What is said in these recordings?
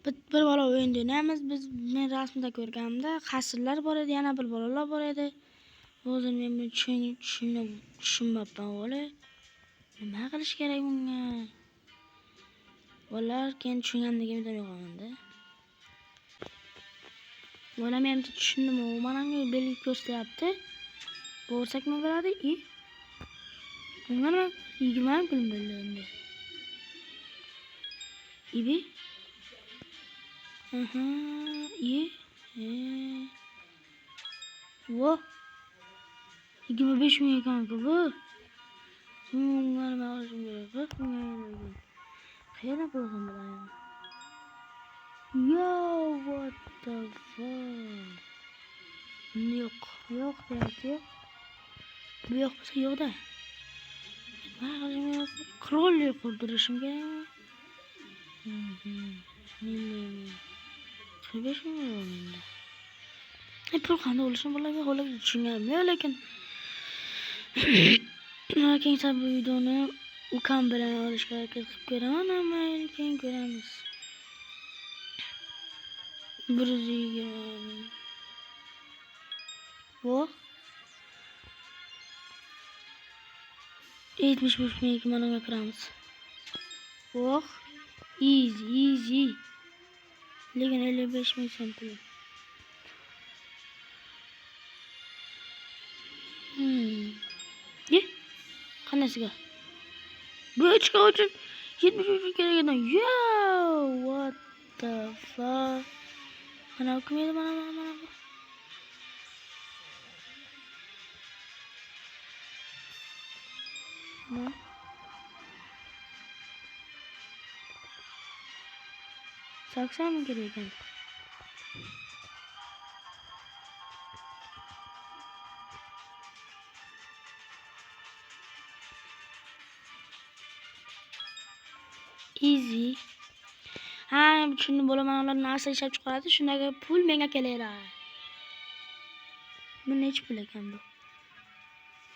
Bir bola o'yin o'ynaymiz. Men rasmda ko'rganimda qasrlar bor edi, yana bir bolalar bor edi. Hozir men buni tushunmabman bola. Nima qilish kerak bunga? Bolalar keyin tushunganligimdan yo'qamanda. Bola men tushundim, u mana bunga belgi ko'rsatyapti. Borsak nima bo'ladi? Bunga 20 pul bo'ldi endi. İbi. İyi. Wo. 25 milyon kanka bu. Bunlar mağazım gerek. Kıyana bulsam bana ya. Yo, what the fuck? Yok. Yok demek yok. Bu yok bu yok da. Mağazım gerek. Krolü kurduruşum gerek. Milyon. 45 milyon. Pul qanday bo'lishini bilmayman, xo'p tushunganman, lekin tabi videoni ukam bilan olishga harakat qilib ko'raman, ammo keyin ko'ramiz. 120. Vo. 75 ming mana kiramiz. Voh. Easy. Lekin 55 ming so'm pul. Qanasiga? Bu ichga uchun 73 kerak ekan. Yo, what the fuck? Mana kim edi mana. Ne? Saksan mı kerak ekan? Easy. Ha, shuni bo'laman ular narsa ishlab chiqaradi, shundaga pul menga kelaradi. Bu nech pul ekan bu?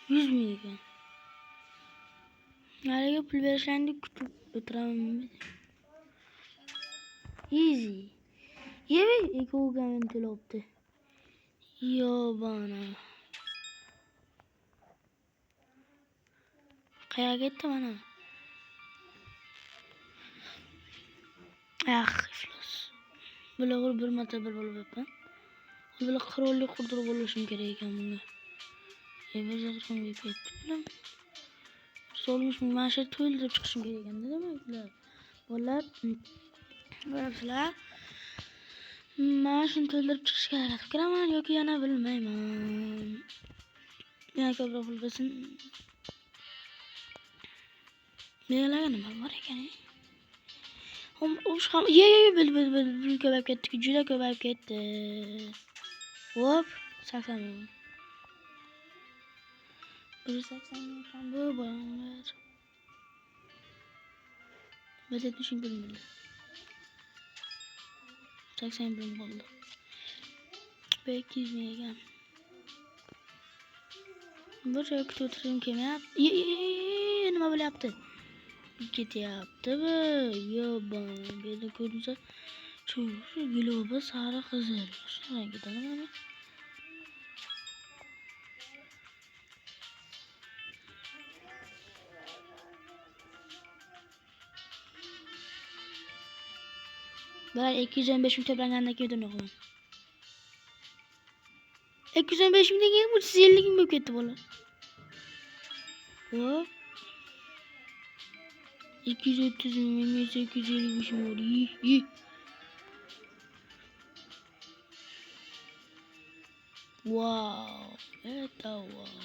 100 ming ekan. Haliga pul berishlarini kutib o'tiraman. Easy. Yeve ekogamen to'labdi. Yo bana. Qayerga ketdi mana? Iflos. Bular bir marta bir bo'lib o'tgan. Bular qirollik qurdirib olishim kerak ekan bunga. Bir zaxirga ketdi bilan. Solmuş maaşı to'ldirib chiqishim kerak ekan, demaklar. Bolalar qarabsizlar. Maashini to'ldirib chiqishga harakat qilaman yoki yana bilmayman. Yana ko'proq pul bo'lsin. Nega nima bor ekan? Bil ko'payib ketdi, juda ko'payib ketdi. Hop, 80 ming. 180 ming ham bu bolalar. 170 ming bo'ldi. 80 ming bo'ldi. 200 ming ekan. Bir joyga kutib o'tirishim kelmayapti. Nima bo'lyapti? Ketyapti bu. Yo, buni ko'rinsa shu globa sariq qizil. Shunday ketadimi? Ben 215 ming to'plagandan keyin o'tini o'qiman. 215 ming degan 350 ming bo'lib ketdi bola. Hop. 230 ming, 850 ming. Wow. Это wow.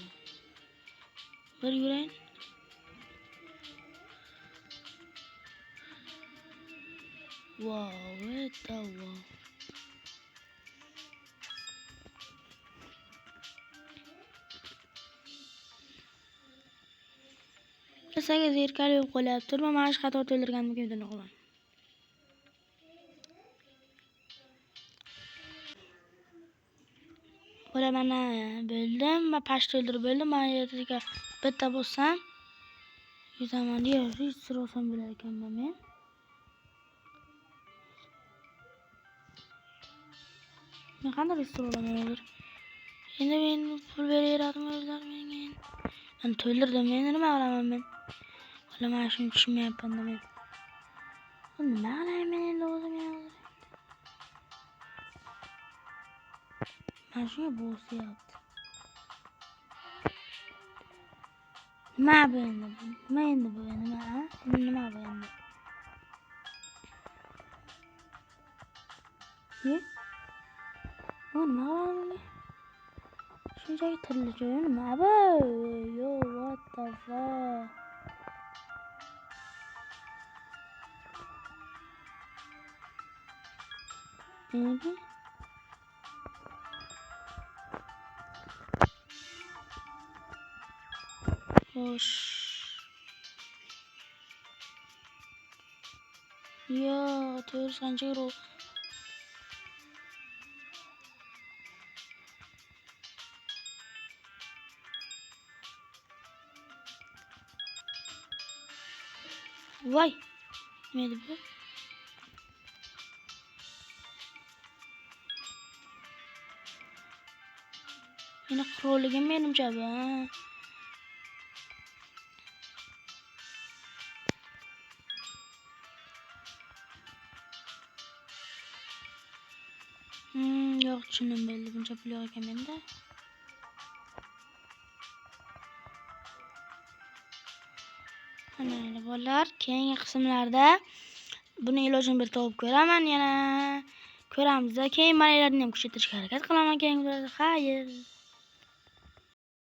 Var yürüyün. Wow, это wow. Saga zerkali yo'q qo'yapti. Turma, mana shu xato to'ldirganimga o'zini qilaman. Bola mana bildim, men pash to'ldirib bo'ldim. Men yerga bitta bo'lsam, yuzaman. Yo'q, hech so'rasam bo'lar ekanman men. Men qanday restoran olaman hozir? Endi men pul beraveradimi o'zlari menga? Men to'ldirdim, endi nima qilaman men? Hali mana shuni tushunmayapman-da men. Nima qilaman men endi o'zimga hozir? Mana shunga bo'syapti. Nima bu endi? Nima endi bu endi? Nima bu endi? Ye? Bu nima qilaman? Shunchaki tilla joyi nima bu? Yo, what the fuck? Neydi? Hoş. Ya, terus kancır o. Vay. Neydi bu? Yine krolligim menimcha bu. Yo'q, tushundim bo'ldi. Buncha pul yo'q ekan menda. Mana bolalar, keyingi qismlarda buni ilojini bir topib ko'raman yana. Ko'ramiz-da. Keyin mana ularni ham kuchaytirishga harakat qilaman keyingi videoda. Xayr.